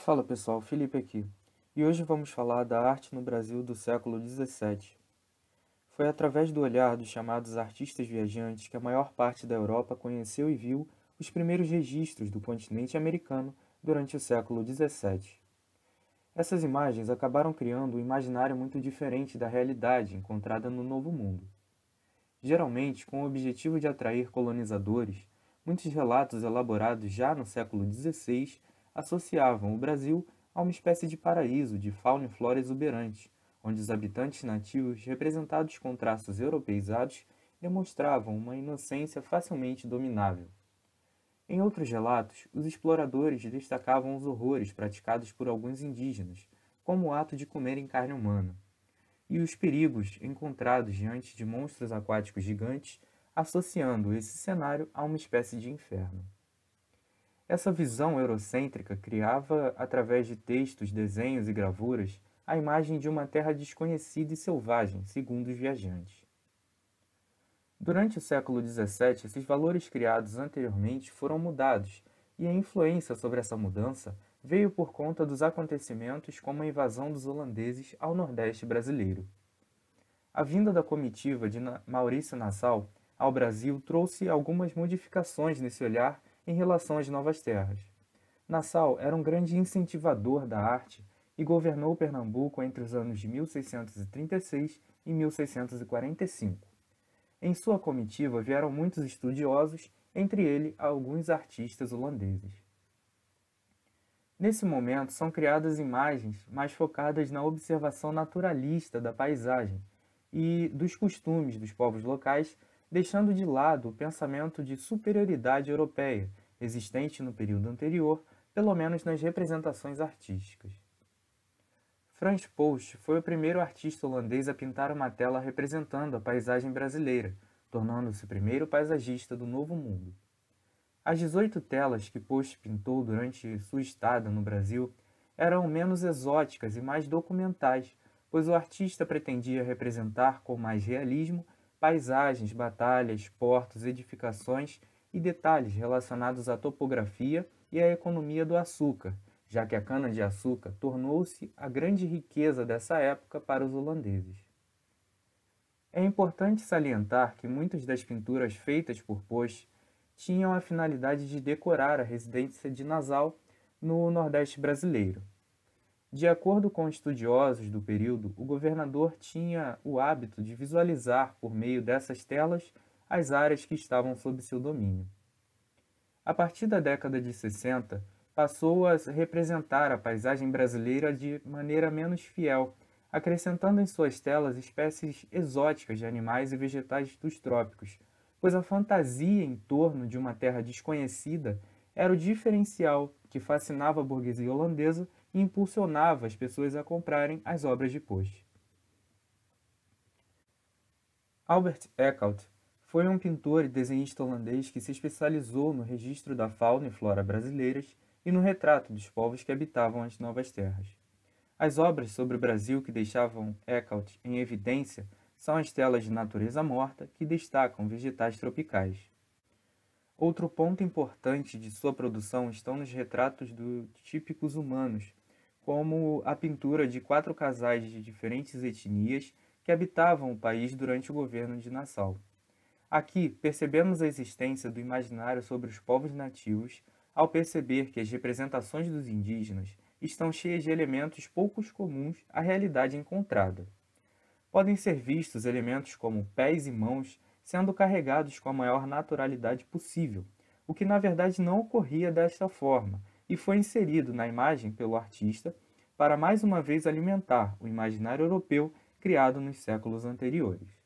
Fala pessoal, Felipe aqui. E hoje vamos falar da arte no Brasil do século XVII. Foi através do olhar dos chamados artistas viajantes que a maior parte da Europa conheceu e viu os primeiros registros do continente americano durante o século XVII. Essas imagens acabaram criando um imaginário muito diferente da realidade encontrada no Novo Mundo. Geralmente, com o objetivo de atrair colonizadores, muitos relatos elaborados já no século XVI associavam o Brasil a uma espécie de paraíso de fauna e flora exuberante, onde os habitantes nativos, representados com traços europeizados, demonstravam uma inocência facilmente dominável. Em outros relatos, os exploradores destacavam os horrores praticados por alguns indígenas, como o ato de comerem carne humana, e os perigos encontrados diante de monstros aquáticos gigantes, associando esse cenário a uma espécie de inferno. Essa visão eurocêntrica criava, através de textos, desenhos e gravuras, a imagem de uma terra desconhecida e selvagem, segundo os viajantes. Durante o século XVII, esses valores criados anteriormente foram mudados, e a influência sobre essa mudança veio por conta dos acontecimentos como a invasão dos holandeses ao Nordeste brasileiro. A vinda da comitiva de Maurício Nassau ao Brasil trouxe algumas modificações nesse olhar em relação às novas terras. Nassau era um grande incentivador da arte e governou Pernambuco entre os anos de 1636 e 1645. Em sua comitiva vieram muitos estudiosos, entre eles alguns artistas holandeses. Nesse momento são criadas imagens mais focadas na observação naturalista da paisagem e dos costumes dos povos locais, deixando de lado o pensamento de superioridade europeia, existente no período anterior, pelo menos nas representações artísticas. Frans Post foi o primeiro artista holandês a pintar uma tela representando a paisagem brasileira, tornando-se o primeiro paisagista do Novo Mundo. As 18 telas que Post pintou durante sua estada no Brasil eram menos exóticas e mais documentais, pois o artista pretendia representar com mais realismo paisagens, batalhas, portos, edificações e detalhes relacionados à topografia e à economia do açúcar, já que a cana-de-açúcar tornou-se a grande riqueza dessa época para os holandeses. É importante salientar que muitas das pinturas feitas por Post tinham a finalidade de decorar a residência de Nassau no Nordeste brasileiro. De acordo com estudiosos do período, o governador tinha o hábito de visualizar, por meio dessas telas, as áreas que estavam sob seu domínio. A partir da década de 60, passou a representar a paisagem brasileira de maneira menos fiel, acrescentando em suas telas espécies exóticas de animais e vegetais dos trópicos, pois a fantasia em torno de uma terra desconhecida era o diferencial que fascinava a burguesia holandesa e impulsionava as pessoas a comprarem as obras de Post. Albert Eckhout foi um pintor e desenhista holandês que se especializou no registro da fauna e flora brasileiras e no retrato dos povos que habitavam as novas terras. As obras sobre o Brasil que deixavam Eckhout em evidência são as telas de natureza morta que destacam vegetais tropicais. Outro ponto importante de sua produção estão nos retratos dos típicos humanos, como a pintura de 4 casais de diferentes etnias que habitavam o país durante o governo de Nassau. Aqui, percebemos a existência do imaginário sobre os povos nativos ao perceber que as representações dos indígenas estão cheias de elementos poucos comuns à realidade encontrada. Podem ser vistos elementos como pés e mãos sendo carregados com a maior naturalidade possível, o que na verdade não ocorria desta forma, e foi inserido na imagem pelo artista para mais uma vez alimentar o imaginário europeu criado nos séculos anteriores.